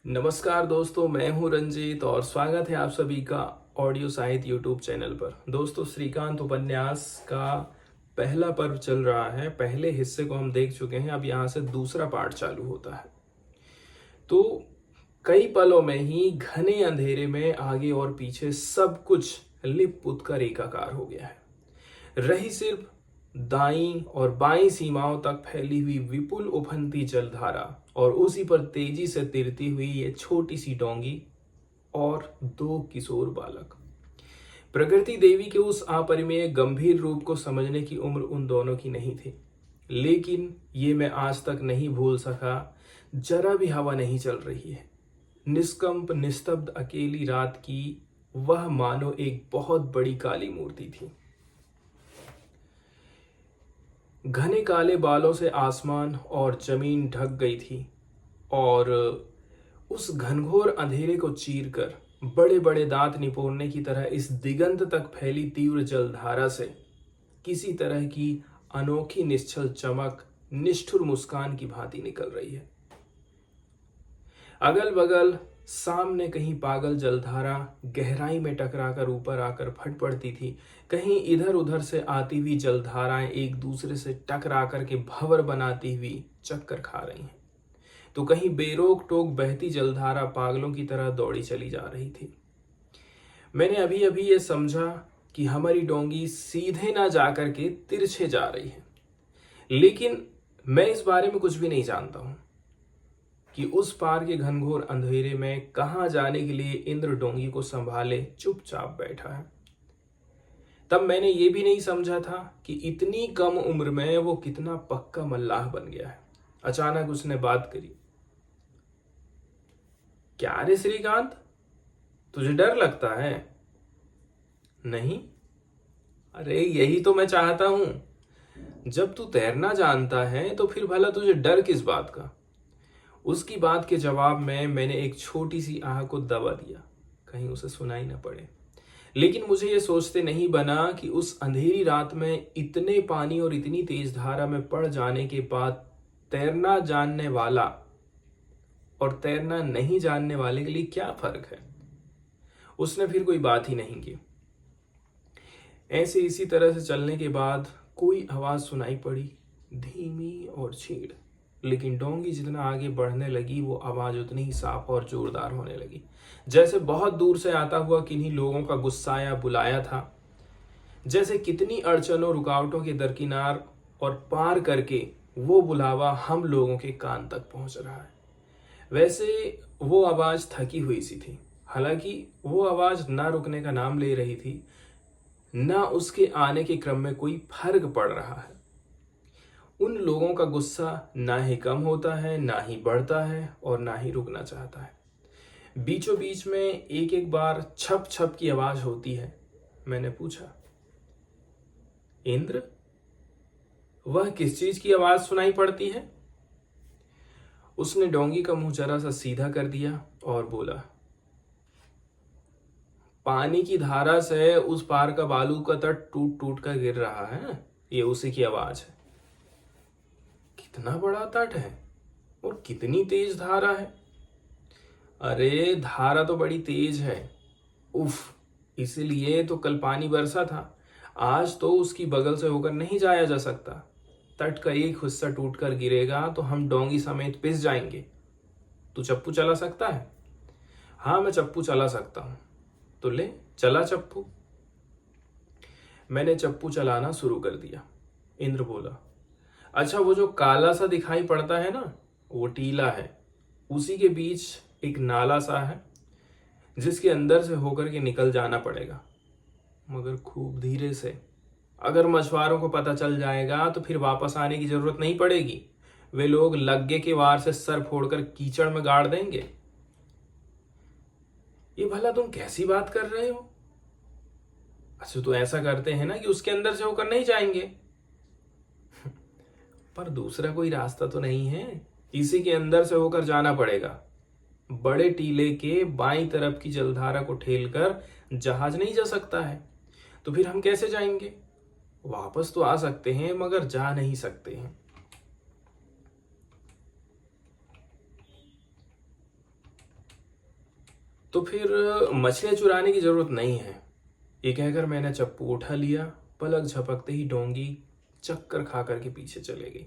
नमस्कार दोस्तों, मैं हूं रंजीत और स्वागत है आप सभी का ऑडियो साहित्य यूट्यूब चैनल पर। दोस्तों, श्रीकांत उपन्यास का पहला पर्व चल रहा है। पहले हिस्से को हम देख चुके हैं, अब यहाँ से दूसरा पार्ट चालू होता है। तो कई पलों में ही घने अंधेरे में आगे और पीछे सब कुछ लिप पुत कर एकाकार हो गया है। रही सिर्फ दाईं और बाईं सीमाओं तक फैली हुई विपुल उफनती जलधारा और उसी पर तेजी से तिरती हुई ये छोटी सी डोंगी और दो किशोर बालक। प्रकृति देवी के उस अपरिमेय गंभीर रूप को समझने की उम्र उन दोनों की नहीं थी, लेकिन ये मैं आज तक नहीं भूल सका। जरा भी हवा नहीं चल रही है। निष्कंप निस्तब्ध अकेली रात की वह मानो एक बहुत बड़ी काली मूर्ति थी। घने काले बालों से आसमान और जमीन ढक गई थी और उस घनघोर अंधेरे को चीरकर बड़े बड़े दांत निपोड़ने की तरह इस दिगंत तक फैली तीव्र जलधारा से किसी तरह की अनोखी निश्चल चमक निष्ठुर मुस्कान की भांति निकल रही है। अगल बगल सामने कहीं पागल जलधारा गहराई में टकराकर ऊपर आकर फट पड़ती थी, कहीं इधर उधर से आती हुई जलधाराएं एक दूसरे से टकरा कर के भंवर बनाती हुई चक्कर खा रही हैं, तो कहीं बेरोक टोक बहती जलधारा पागलों की तरह दौड़ी चली जा रही थी। मैंने अभी अभी ये समझा कि हमारी डोंगी सीधे ना जाकर के तिरछे जा रही है, लेकिन मैं इस बारे में कुछ भी नहीं जानता हूं कि उस पार के घनघोर अंधेरे में कहां जाने के लिए इंद्र डोंगी को संभाले चुपचाप बैठा है। तब मैंने ये भी नहीं समझा था कि इतनी कम उम्र में वो कितना पक्का मल्लाह बन गया है। अचानक उसने बात करी। क्या रे श्रीकांत, तुझे डर लगता है? नहीं। अरे यही तो मैं चाहता हूं। जब तू तैरना जानता है तो फिर भला तुझे डर किस बात का? उसकी बात के जवाब में मैंने एक छोटी सी आह को दबा दिया, कहीं उसे सुनाई न पड़े। लेकिन मुझे यह सोचते नहीं बना कि उस अंधेरी रात में इतने पानी और इतनी तेज धारा में पड़ जाने के बाद तैरना जानने वाला और तैरना नहीं जानने वाले के लिए क्या फर्क है। उसने फिर कोई बात ही नहीं की। ऐसे इसी तरह से चलने के बाद कोई आवाज सुनाई पड़ी, धीमी और छीड़। लेकिन डोंगी जितना आगे बढ़ने लगी वो आवाज उतनी ही साफ और जोरदार होने लगी, जैसे बहुत दूर से आता हुआ किन्हीं लोगों का गुस्साया बुलाया था। जैसे कितनी अड़चनों रुकावटों के दरकिनार और पार करके वो बुलावा हम लोगों के कान तक पहुंच रहा है। वैसे वो आवाज थकी हुई सी थी। हालांकि वो आवाज ना रुकने का नाम ले रही थी, ना उसके आने के क्रम में कोई फर्क पड़ रहा है। उन लोगों का गुस्सा ना ही कम होता है, ना ही बढ़ता है और ना ही रुकना चाहता है। बीचों बीच में एक एक बार छप छप की आवाज होती है। मैंने पूछा, इंद्र, वह किस चीज की आवाज सुनाई पड़ती है? उसने डोंगी का मुंह जरा सा सीधा कर दिया और बोला, पानी की धारा से उस पार का बालू का तट टूट टूट कर गिर रहा है, ये उसी की आवाज है। कितना बड़ा तट है और कितनी तेज धारा है। अरे धारा तो बड़ी तेज है। उफ, इसीलिए तो कल पानी बरसा था। आज तो उसकी बगल से होकर नहीं जाया जा सकता। तट का एक हिस्सा टूटकर गिरेगा तो हम डोंगी समेत पिस जाएंगे। तू चप्पू चला सकता है? हाँ, मैं चप्पू चला सकता हूं। तो ले चला चप्पू। मैंने चप्पू चलाना शुरू कर दिया। इंद्र बोला, अच्छा, वो जो काला सा दिखाई पड़ता है ना, वो टीला है। उसी के बीच एक नाला सा है जिसके अंदर से होकर के निकल जाना पड़ेगा, मगर खूब धीरे से। अगर मछुआरों को पता चल जाएगा तो फिर वापस आने की जरूरत नहीं पड़ेगी। वे लोग लग्गे के वार से सर फोड़कर कीचड़ में गाड़ देंगे। ये भला तुम कैसी बात कर रहे हो? अच्छा, तो ऐसा करते हैं ना कि उसके अंदर से होकर नहीं जाएंगे। पर दूसरा कोई रास्ता तो नहीं है, इसी के अंदर से होकर जाना पड़ेगा। बड़े टीले के बाईं तरफ की जलधारा को ठेलकर जहाज नहीं जा सकता है, तो फिर हम कैसे जाएंगे? वापस तो आ सकते हैं मगर जा नहीं सकते हैं। तो फिर मछलियां चुराने की जरूरत नहीं है। ये कहकर मैंने चप्पू उठा लिया। पलक झपकते ही डोंगी चक्कर खा करके पीछे चले गई।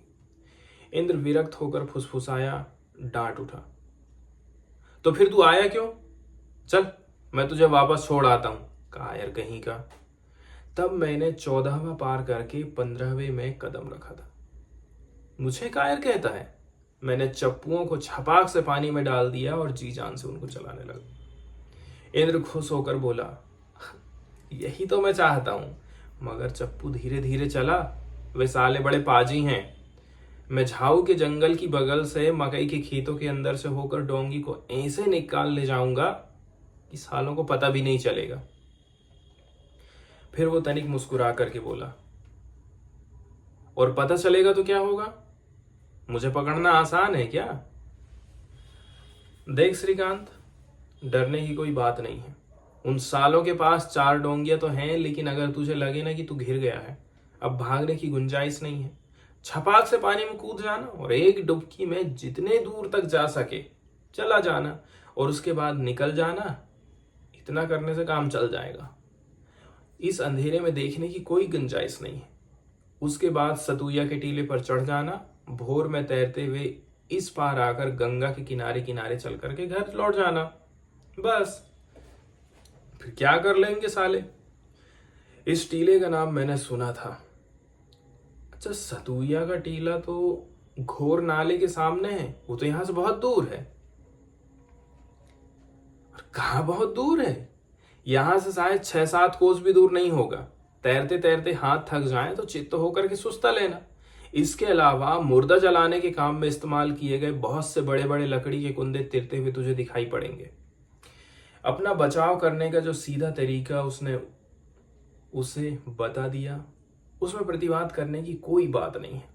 इंद्र विरक्त होकर फुसफुसाया, डांट उठा, तो फिर तू आया क्यों? चल, मैं तुझे वापस छोड़ आता हूं, कायर कहीं का। तब मैंने 14वां पार करके 15वें में कदम रखा था। मुझे कायर कहता है? मैंने चप्पुओं को छपाक से पानी में डाल दिया और जी जान से उनको चलाने लगा। इंद्र खुश होकर बोला, यही तो मैं चाहता हूं, मगर चप्पू धीरे धीरे चला, वे साले बड़े पाजी हैं। मैं झाऊ के जंगल की बगल से मकई के खेतों के अंदर से होकर डोंगी को ऐसे निकाल ले जाऊंगा कि सालों को पता भी नहीं चलेगा। फिर वो तनिक मुस्कुरा करके बोला, और पता चलेगा तो क्या होगा? मुझे पकड़ना आसान है क्या? देख श्रीकांत, डरने की कोई बात नहीं है। उन सालों के पास 4 डोंगियां तो हैं, लेकिन अगर तुझे लगे ना कि तू घिर गया है, अब भागने की गुंजाइश नहीं है। छपाक से पानी में कूद जाना और एक डुबकी में जितने दूर तक जा सके चला जाना और उसके बाद निकल जाना। इतना करने से काम चल जाएगा। इस अंधेरे में देखने की कोई गुंजाइश नहीं है। उसके बाद सतुइया के टीले पर चढ़ जाना, भोर में तैरते हुए इस पार आकर गंगा के किनारे किनारे चल करके घर लौट जाना। बस, फिर क्या कर लेंगे साले। इस टीले का नाम मैंने सुना था। अच्छा, सतुइया का टीला तो घोर नाले के सामने है, वो तो यहां से बहुत दूर है। और कहां बहुत दूर है? यहां से शायद 6-7 कोस भी दूर नहीं होगा। तैरते तैरते हाथ थक जाए तो चित्त होकर के सुस्ता लेना। इसके अलावा मुर्दा जलाने के काम में इस्तेमाल किए गए बहुत से बड़े बड़े लकड़ी के कुंदे तिरते हुए तुझे दिखाई पड़ेंगे। अपना बचाव करने का जो सीधा तरीका उसने उसे बता दिया, उसमें प्रतिवाद करने की कोई बात नहीं है।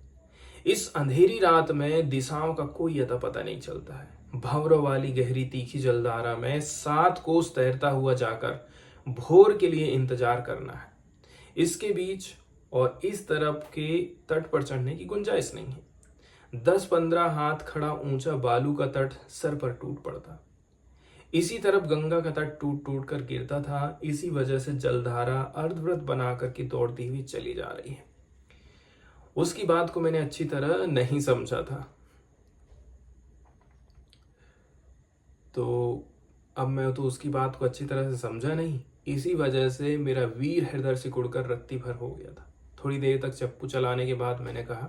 इस अंधेरी रात में दिशाओं का कोई अता पता नहीं चलता है। भंवरों वाली गहरी तीखी जलधारा में 7 कोस तैरता हुआ जाकर भोर के लिए इंतजार करना है। इसके बीच और इस तरफ के तट पर चढ़ने की गुंजाइश नहीं है। 10-15 हाथ खड़ा ऊंचा बालू का तट सर पर टूट पड़ता। इसी तरफ गंगा का तट टूट टूट कर गिरता था। इसी वजह से जलधारा अर्धवृत्त बनाकर के दौड़ती हुई चली जा रही है। उसकी बात को मैंने अच्छी तरह नहीं समझा था, तो अब मैं तो उसकी बात को अच्छी तरह से समझा नहीं। इसी वजह से मेरा वीर हृदय सिकुड़कर रत्ती भर हो गया था। थोड़ी देर तक चप्पू चलाने के बाद मैंने कहा,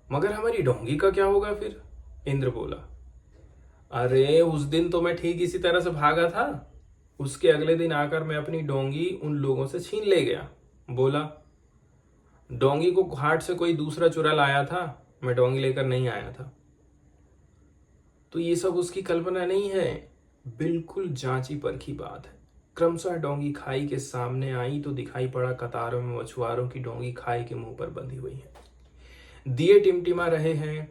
मगर हमारी डोंगी का क्या होगा फिर? इंद्र बोला, अरे उस दिन तो मैं ठीक इसी तरह से भागा था। उसके अगले दिन आकर मैं अपनी डोंगी उन लोगों से छीन ले गया। बोला, डोंगी को घाट से कोई दूसरा चुरा लाया था, मैं डोंगी लेकर नहीं आया था। तो ये सब उसकी कल्पना नहीं है, बिल्कुल जांची परखी बात है। क्रमशः डोंगी खाई के सामने आई तो दिखाई पड़ा कतारों में मछुआरों की डोंगी खाई के मुंह पर बंधी हुई है। दिए टिमटिमा रहे हैं।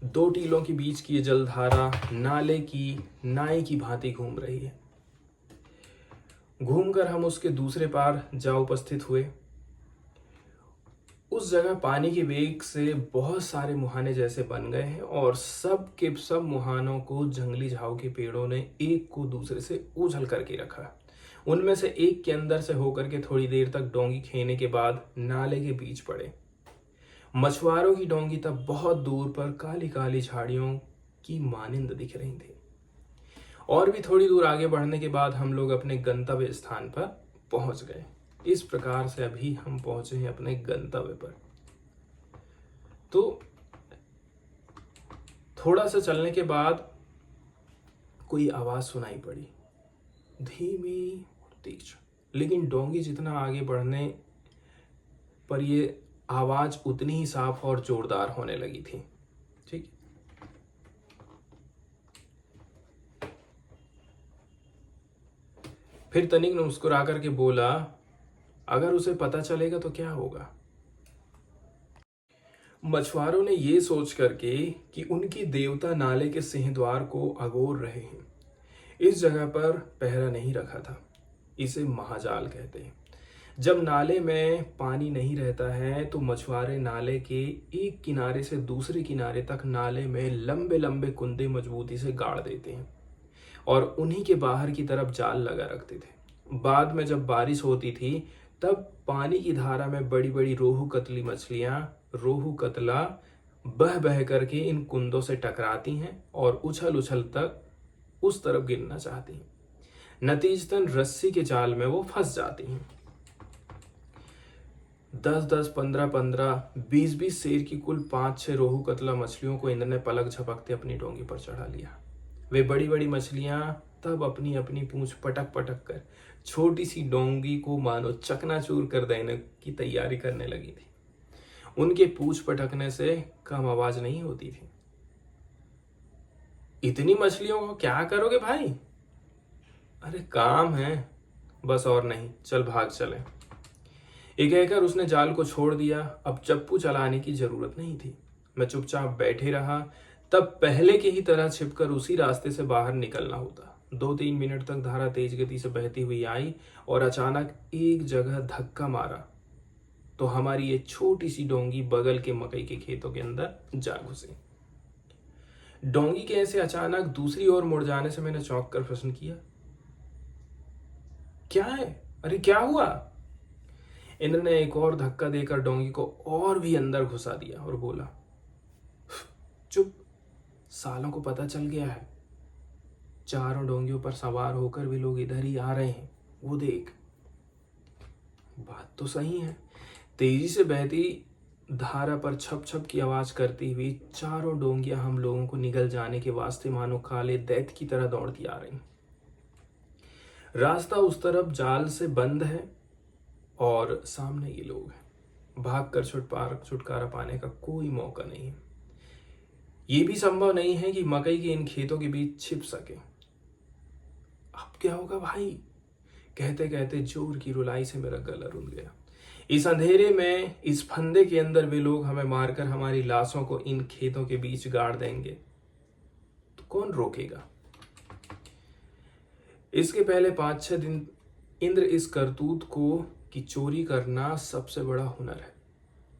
2 टीलों के बीच की ये जलधारा नाले की नाई की भांति घूम रही है। घूमकर हम उसके दूसरे पार जा उपस्थित हुए। उस जगह पानी के वेग से बहुत सारे मुहाने जैसे बन गए हैं और सब के सब मुहानों को जंगली झाऊ के पेड़ों ने एक को दूसरे से उछल करके रखा। उनमें से एक के अंदर से होकर के थोड़ी देर तक डोंगी खेने के बाद नाले के बीच पड़े। मछुआरों की डोंगी तब बहुत दूर पर काली काली झाड़ियों की मानिंद दिख रही थी। और भी थोड़ी दूर आगे बढ़ने के बाद हम लोग अपने गंतव्य स्थान पर पहुंच गए। इस प्रकार से अभी हम पहुंचे हैं अपने गंतव्य पर। तो थोड़ा सा चलने के बाद कोई आवाज सुनाई पड़ी, धीमी और तीक्ष्ण, लेकिन डोंगी जितना आगे बढ़ने पर ये आवाज उतनी ही साफ और जोरदार होने लगी थी। ठीक, फिर तनिक ने मुस्कुरा करके बोला, अगर उसे पता चलेगा तो क्या होगा? मछुआरों ने यह सोच करके कि उनकी देवता नाले के सिंहद्वार को अगोर रहे हैं, इस जगह पर पहरा नहीं रखा था। इसे महाजाल कहते हैं। जब नाले में पानी नहीं रहता है तो मछुआरे नाले के एक किनारे से दूसरे किनारे तक नाले में लंबे लंबे कुंदे मजबूती से गाड़ देते हैं और उन्हीं के बाहर की तरफ जाल लगा रखते थे। बाद में जब बारिश होती थी तब पानी की धारा में बड़ी बड़ी रोहू कतली मछलियां, रोहू कतला बह बह करके इन कुंदों से टकराती हैं और उछल उछल तक उस तरफ गिरना चाहती हैं। नतीजतन रस्सी के जाल में वो फंस जाती हैं। 10-10, 15-15, 20-20 शेर की कुल 5-6 रोहू कतला मछलियों को इंद्र ने पलक झपकते अपनी डोंगी पर चढ़ा लिया। वे बड़ी बड़ी मछलियां तब अपनी अपनी पूंछ पटक पटक कर छोटी सी डोंगी को मानो चकनाचूर कर देने की तैयारी करने लगी थी। उनके पूंछ पटकने से कम आवाज नहीं होती थी। इतनी मछलियों को क्या करोगे भाई? अरे काम है बस, और नहीं, चल भाग चले। ये कहकर उसने जाल को छोड़ दिया। अब चप्पू चलाने की जरूरत नहीं थी। मैं चुपचाप बैठे रहा। तब पहले की ही तरह छिपकर उसी रास्ते से बाहर निकलना होता। 2-3 मिनट तक धारा तेज गति से बहती हुई आई और अचानक एक जगह धक्का मारा तो हमारी ये छोटी सी डोंगी बगल के मकई के खेतों के अंदर जा घुसी। डोंगी के ऐसे अचानक दूसरी ओर मुड़ जाने से मैंने चौंक कर प्रश्न किया, क्या है? अरे क्या हुआ? इंद्र ने एक और धक्का देकर डोंगी को और भी अंदर घुसा दिया और बोला, चुप, सालों को पता चल गया है। चारों डोंगियों पर सवार होकर भी लोग इधर ही आ रहे हैं, वो देख। बात तो सही है। तेजी से बहती धारा पर छप छप की आवाज करती हुई चारों डोंगियां हम लोगों को निगल जाने के वास्ते मानो काले दैत्य की तरह दौड़ती आ रही। रास्ता उस तरफ जाल से बंद है और सामने ये लोग हैं। भागकर छुटकारा पाने का कोई मौका नहीं है। ये भी संभव नहीं है कि मकई के इन खेतों के बीच छिप सके। अब क्या होगा भाई? कहते कहते जोर की रुलाई से मेरा गला रुल गया। इस अंधेरे में, इस फंदे के अंदर वे लोग हमें मारकर हमारी लाशों को इन खेतों के बीच गाड़ देंगे तो कौन रोकेगा? इसके पहले 5-6 दिन इंद्र इस करतूत को कि चोरी करना सबसे बड़ा हुनर है,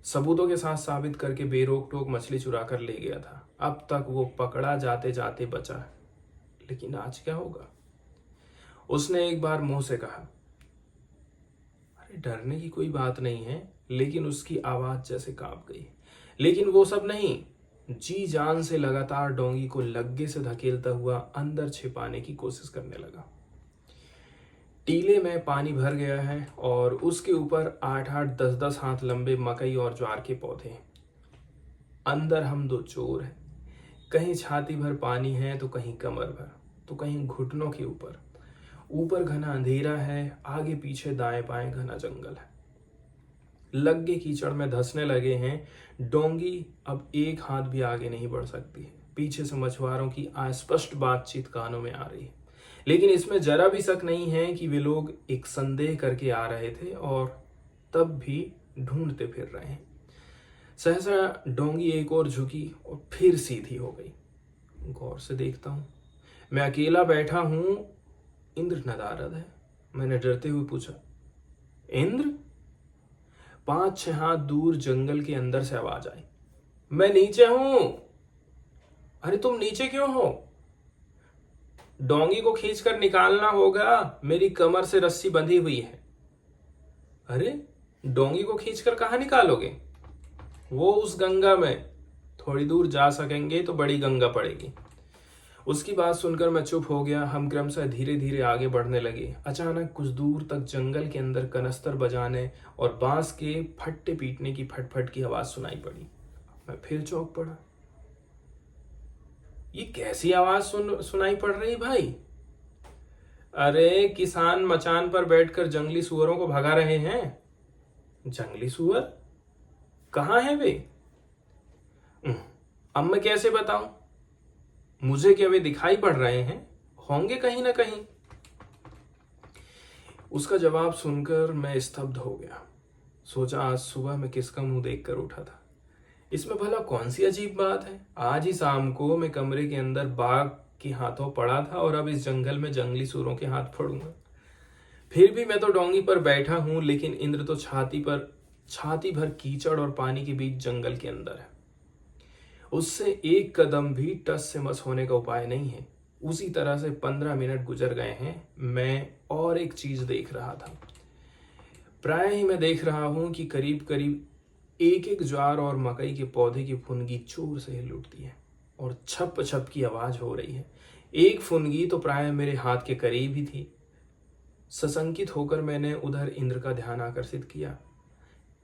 सबूतों के साथ साबित करके बेरोक टोक मछली चुरा कर ले गया था। अब तक वो पकड़ा जाते जाते बचा है, लेकिन आज क्या होगा? उसने एक बार मुंह से कहा, अरे डरने की कोई बात नहीं है, लेकिन उसकी आवाज जैसे कांप गई। लेकिन वो सब नहीं, जी जान से लगातार डोंगी को लग्गे से धकेलता हुआ अंदर छिपाने की कोशिश करने लगा। टीले में पानी भर गया है और उसके ऊपर 8-8, 10-10 हाथ लंबे मकई और ज्वार के पौधे हैं। अंदर हम दो चोर हैं। कहीं छाती भर पानी है तो कहीं कमर भर, तो कहीं घुटनों के ऊपर। ऊपर घना अंधेरा है, आगे पीछे दाएं बाएं घना जंगल है। लग्गे कीचड़ में धंसने लगे हैं। डोंगी अब एक हाथ भी आगे नहीं बढ़ सकती है। पीछे से मछुआरों की अस्पष्ट बातचीत कानों में आ रही है, लेकिन इसमें जरा भी शक नहीं है कि वे लोग एक संदेह करके आ रहे थे और तब भी ढूंढते फिर रहे हैं। सहसा डोंगी एक और झुकी और फिर सीधी हो गई। गौर से देखता हूं, मैं अकेला बैठा हूं। इंद्र नदारद है। मैंने डरते हुए पूछा, इंद्र? 5-6 हाथ दूर जंगल के अंदर से आवाज आई, मैं नीचे हूं। अरे तुम नीचे क्यों हो? डोंगी को खींचकर निकालना होगा, मेरी कमर से रस्सी बंधी हुई है। अरे डोंगी को खींचकर कहां निकालोगे? वो उस गंगा में, थोड़ी दूर जा सकेंगे तो बड़ी गंगा पड़ेगी। उसकी बात सुनकर मैं चुप हो गया। हम क्रमशः धीरे धीरे आगे बढ़ने लगे। अचानक कुछ दूर तक जंगल के अंदर कनस्तर बजाने और बांस के फट्टे पीटने की फटफट की आवाज सुनाई पड़ी। मैं फिर चौंक पड़ा। ये कैसी आवाज सुनाई पड़ रही भाई? अरे किसान मचान पर बैठकर जंगली सुअरों को भगा रहे हैं। जंगली सुअर? कहाँ है वे? अब मैं कैसे बताऊं? मुझे क्या वे दिखाई पड़ रहे हैं? होंगे कहीं ना कहीं। उसका जवाब सुनकर मैं स्तब्ध हो गया। सोचा आज सुबह मैं किसका मुंह देखकर उठा था। इसमें भला कौन सी अजीब बात है? आज ही शाम को मैं कमरे के अंदर बाघ के हाथों पड़ा था और अब इस जंगल में जंगली सुअरों के हाथ पड़ूंगा। फिर भी मैं तो डोंगी पर बैठा हूं, लेकिन इंद्र तो छाती भर कीचड़ और पानी के बीच जंगल के अंदर है। उससे एक कदम भी टस से मस होने का उपाय नहीं है। उसी तरह से 15 मिनट गुजर गए हैं। मैं और एक चीज देख रहा था। प्राय ही मैं देख रहा हूं कि करीब करीब एक एक ज्वार और मकई के पौधे की फुनगी जोर से हिल उठती है और छप छप की आवाज हो रही है। एक फुनगी तो प्राय मेरे हाथ के करीब ही थी। सशंकित होकर मैंने उधर इंद्र का ध्यान आकर्षित किया।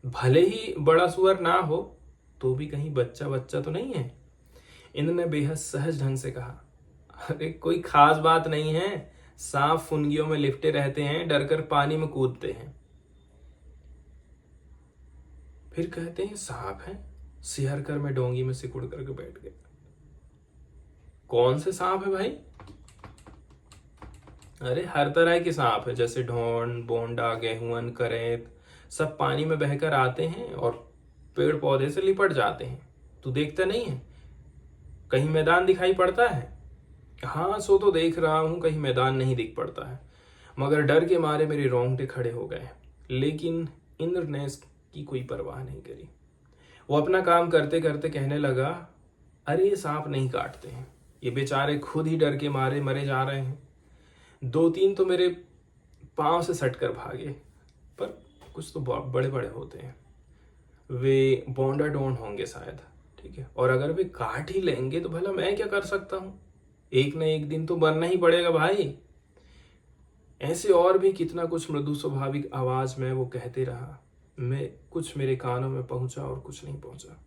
भले ही बड़ा सुअर ना हो तो भी कहीं बच्चा बच्चा तो नहीं है। इंद्र ने बेहद सहज ढंग से कहा, अरे कोई खास बात नहीं है, सांप फुनगियों में लिपटे रहते हैं, डरकर पानी में कूदते हैं। फिर कहते हैं सांप है। सिहर कर मैं डोंगी में सिकुड़ करके बैठ गया। कौन से सांप है भाई? अरे हर तरह के सांप है, जैसे ढोंड, बोंडा, गेहुअन, करेत, सब पानी में बहकर आते हैं और पेड़ पौधे से लिपट जाते हैं। तू देखता नहीं है? कहीं मैदान दिखाई पड़ता है? हाँ, सो तो देख रहा हूं, कहीं मैदान नहीं दिख पड़ता है, मगर डर के मारे मेरे रोंगटे खड़े हो गए। लेकिन इंद्र ने इसकी कोई परवाह नहीं करी। वो अपना काम करते करते कहने लगा, अरे ये सांप नहीं काटते हैं, ये बेचारे खुद ही डर के मारे मरे जा रहे हैं। 2-3 तो मेरे पांव से सटकर भागे, पर कुछ तो बड़े बड़े होते हैं, वे बोंडा डोंड होंगे शायद। ठीक है, और अगर वे काट ही लेंगे तो भला मैं क्या कर सकता हूं? एक न एक दिन तो मरना ही पड़ेगा भाई। ऐसे और भी कितना कुछ मृदु स्वाभाविक आवाज में वो कहते रहा। मैं कुछ मेरे कानों में पहुंचा और कुछ नहीं पहुंचा।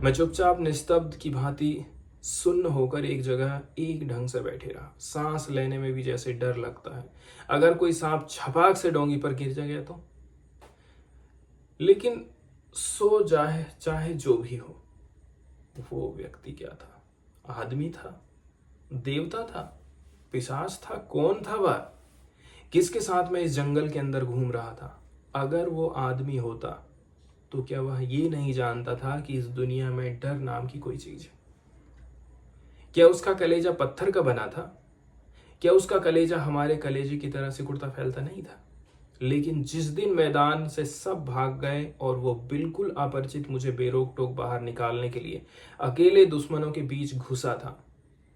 मैं चुपचाप निस्तब्ध की भांति सुन्न होकर एक जगह एक ढंग से बैठे रहा। सांस लेने में भी जैसे डर लगता है अगर कोई सांप छपाक से डोंगी पर गिर गया तो। लेकिन सो जाए चाहे जो भी हो, वो व्यक्ति क्या था? आदमी था? देवता था? पिशाच था? कौन था वह? किसके साथ मैं इस जंगल के अंदर घूम रहा था? अगर वो आदमी होता तो क्या वह ये नहीं जानता था कि इस दुनिया में डर नाम की कोई चीज है? क्या उसका कलेजा पत्थर का बना था? क्या उसका कलेजा हमारे कलेजे की तरह सिकुड़ता फैलता नहीं था? लेकिन जिस दिन मैदान से सब भाग गए और वो बिल्कुल अपरिचित मुझे बेरोक टोक बाहर निकालने के लिए अकेले दुश्मनों के बीच घुसा था,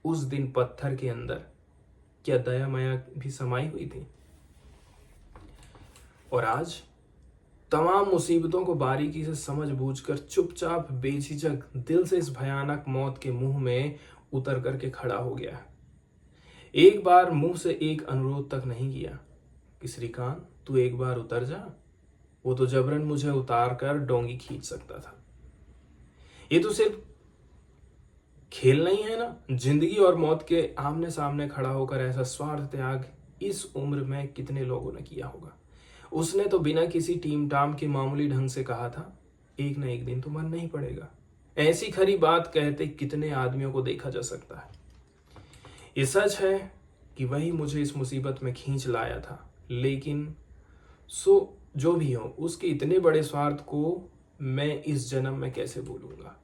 उस दिन पत्थर के अंदर क्या दया माया भी समाई हुई थी? और आज तमाम मुसीबतों को बारीकी से समझ बूझकर चुपचाप बेझिझक दिल से इस भयानक मौत के मुंह में उतर करके खड़ा हो गया। एक बार मुंह से एक अनुरोध तक नहीं किया कि श्रीकांत तू एक बार उतर जा। वो तो जबरन मुझे उतार कर डोंगी खींच सकता था। ये तो सिर्फ खेल नहीं है ना? जिंदगी और मौत के आमने सामने खड़ा होकर ऐसा स्वार्थ त्याग इस उम्र में कितने लोगों ने किया होगा। उसने तो बिना किसी टीम टाम के मामूली ढंग से कहा था, एक न एक दिन तो मरना ही पड़ेगा। ऐसी खरी बात कहते कितने आदमियों को देखा जा सकता है। ये सच है कि वही मुझे इस मुसीबत में खींच लाया था, लेकिन सो जो भी हो, उसके इतने बड़े स्वार्थ को मैं इस जन्म में कैसे भूलूंगा?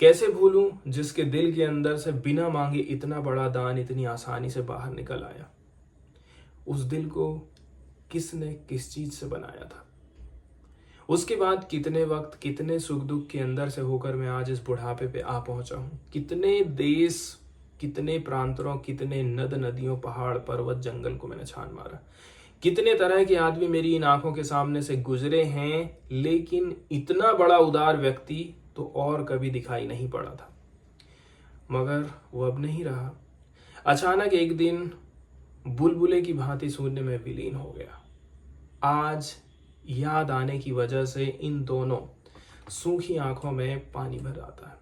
कैसे भूलूं जिसके दिल के अंदर से बिना मांगे इतना बड़ा दान इतनी आसानी से बाहर निकल आया? उस दिल को किसने किस चीज से बनाया था? उसके बाद कितने वक्त, कितने सुख दुख के अंदर से होकर मैं आज इस बुढ़ापे पे आ पहुंचा हूं। कितने देश, कितने प्रांतरों, कितने नद नदियों, पहाड़ पर्वत, जंगल को मैंने छान मारा। कितने तरह के आदमी मेरी इन आंखों के सामने से गुजरे हैं, लेकिन इतना बड़ा उदार व्यक्ति तो और कभी दिखाई नहीं पड़ा था। मगर वो अब नहीं रहा। अचानक एक दिन बुलबुले की भांति शून्य में विलीन हो गया। आज याद आने की वजह से इन दोनों सूखी आंखों में पानी भर आता है।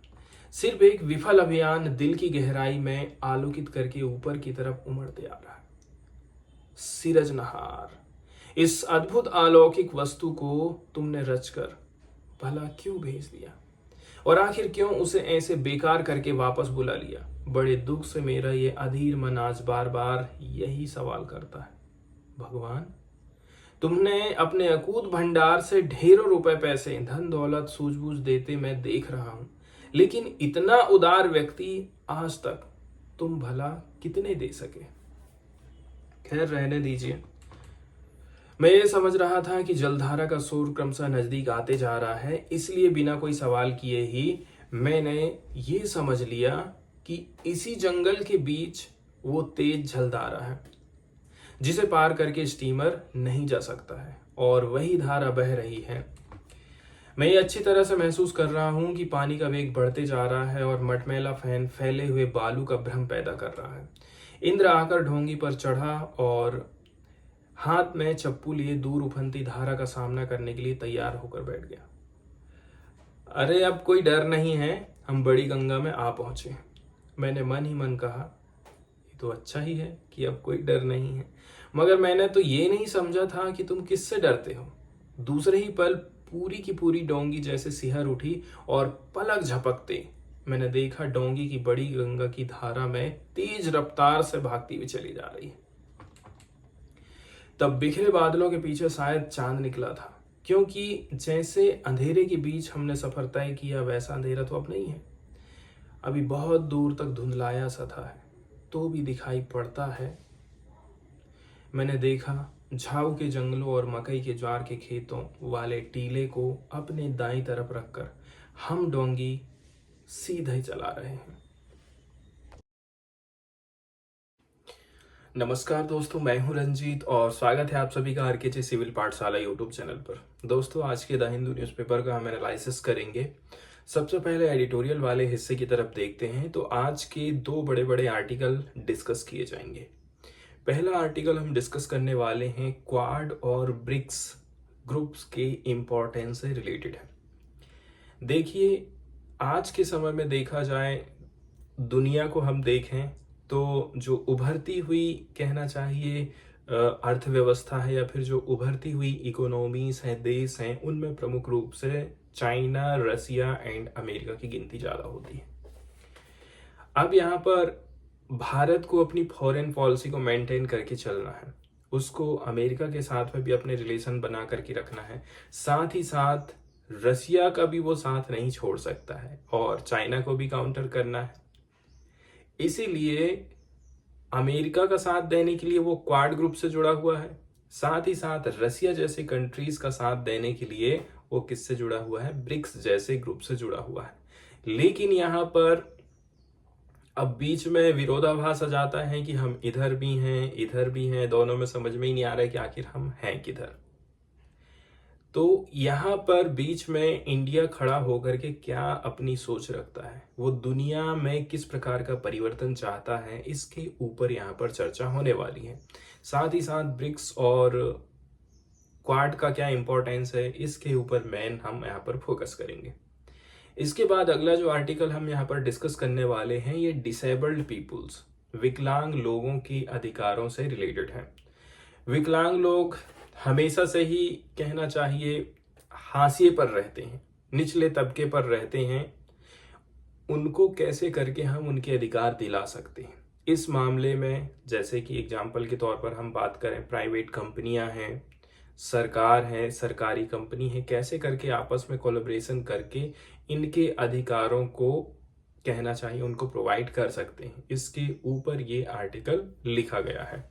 सिर्फ एक विफल अभियान दिल की गहराई में आलोकित करके ऊपर की तरफ उमड़ते आ रहा है। सिरजनहार, इस अद्भुत अलौकिक वस्तु को तुमने रचकर भला क्यों भेज दिया? और आखिर क्यों उसे ऐसे बेकार करके वापस बुला लिया? बड़े दुख से मेरा ये अधीर मन आज बार बार यही सवाल करता है, भगवान तुमने अपने अकूत भंडार से ढेरों रुपए, पैसे, धन दौलत, सूझबूझ देते मैं देख रहा हूं, लेकिन इतना उदार व्यक्ति आज तक तुम भला कितने दे सके? खैर रहने दीजिए। मैं ये समझ रहा था कि जलधारा का शोर क्रमशः नजदीक आते जा रहा है, इसलिए बिना कोई सवाल किए ही मैंने ये समझ लिया कि इसी जंगल के बीच वो तेज जलधारा है जिसे पार करके स्टीमर नहीं जा सकता है, और वही धारा बह रही है। मैं ये अच्छी तरह से महसूस कर रहा हूं कि पानी का वेग बढ़ते जा रहा है और मटमैला फैन फैले हुए बालू का भ्रम पैदा कर रहा है। इंद्र आकर ढोंगी पर चढ़ा और हाथ में चप्पू लिए दूर उफनती धारा का सामना करने के लिए तैयार होकर बैठ गया। अरे अब कोई डर नहीं है, हम बड़ी गंगा में आ पहुंचे। मैंने मन ही मन कहा, ये तो अच्छा ही है कि अब कोई डर नहीं है, मगर मैंने तो ये नहीं समझा था कि तुम किससे डरते हो। दूसरे ही पल पूरी की पूरी डोंगी जैसे सिहर उठी और पलक झपकते मैंने देखा डोंगी की बड़ी गंगा की धारा में तेज रफ्तार से भागती हुई चली जा रही है। तब बिखरे बादलों के पीछे शायद चांद निकला था, क्योंकि जैसे अंधेरे के बीच हमने सफर तय किया वैसा अंधेरा तो अब नहीं है। अभी बहुत दूर तक धुंधलाया सा था है, तो भी दिखाई पड़ता है। मैंने देखा झाऊ के जंगलों और मकई के ज्वार के खेतों वाले टीले को अपने दाईं तरफ रखकर हम डोंगी सीधे चला रहे हैं। नमस्कार दोस्तों, मैं हूं रंजीत और स्वागत है आप सभी का आरकेजे सिविल पाठशाला यूट्यूब चैनल पर। दोस्तों, आज के द हिंदू न्यूज़पेपर का हम एनालिसिस करेंगे। सबसे पहले एडिटोरियल वाले हिस्से की तरफ देखते हैं तो आज के दो बड़े बड़े आर्टिकल डिस्कस किए जाएंगे। पहला आर्टिकल हम डिस्कस करने वाले हैं क्वाड और ब्रिक्स ग्रुप्स के इम्पोर्टेंस से रिलेटेड है। देखिए, आज के समय में देखा जाए, दुनिया को हम देखें तो जो उभरती हुई कहना चाहिए अर्थव्यवस्था है या फिर जो उभरती हुई इकोनॉमीज हैं, देश हैं, उनमें प्रमुख रूप से चाइना, रसिया एंड अमेरिका की गिनती ज़्यादा होती है। अब यहाँ पर भारत को अपनी फॉरेन पॉलिसी को मेंटेन करके चलना है, उसको अमेरिका के साथ में भी अपने रिलेशन बना करके रखना है, साथ ही साथ रसिया का भी वो साथ नहीं छोड़ सकता है और चाइना को भी काउंटर करना है। इसीलिए अमेरिका का साथ देने के लिए वो क्वाड ग्रुप से जुड़ा हुआ है, साथ ही साथ रसिया जैसे कंट्रीज का साथ देने के लिए वो किससे जुड़ा हुआ है, ब्रिक्स जैसे ग्रुप से जुड़ा हुआ है। लेकिन यहाँ पर अब बीच में विरोधाभास आ जाता है कि हम इधर भी हैं, दोनों में समझ में ही नहीं आ रहा है कि आखिर हम हैं किधर। तो यहाँ पर बीच में इंडिया खड़ा होकर के क्या अपनी सोच रखता है, वो दुनिया में किस प्रकार का परिवर्तन चाहता है, इसके ऊपर यहाँ पर चर्चा होने वाली है। साथ ही साथ ब्रिक्स और क्वाड का क्या इंपॉर्टेंस है, इसके ऊपर मेन हम यहाँ पर फोकस करेंगे। इसके बाद अगला जो आर्टिकल हम यहाँ पर डिस्कस करने वाले हैं, ये डिसेबल्ड पीपुल्स, विकलांग लोगों के अधिकारों से रिलेटेड है। विकलांग लोग हमेशा से ही कहना चाहिए हाशिए पर रहते हैं, निचले तबके पर रहते हैं। उनको कैसे करके हम उनके अधिकार दिला सकते हैं, इस मामले में जैसे कि एग्जाम्पल के तौर पर हम बात करें, प्राइवेट कंपनियां हैं, सरकार है, सरकारी कंपनी है, कैसे करके आपस में कोलैबोरेशन करके इनके अधिकारों को कहना चाहिए उनको प्रोवाइड कर सकते हैं, इसके ऊपर ये आर्टिकल लिखा गया है।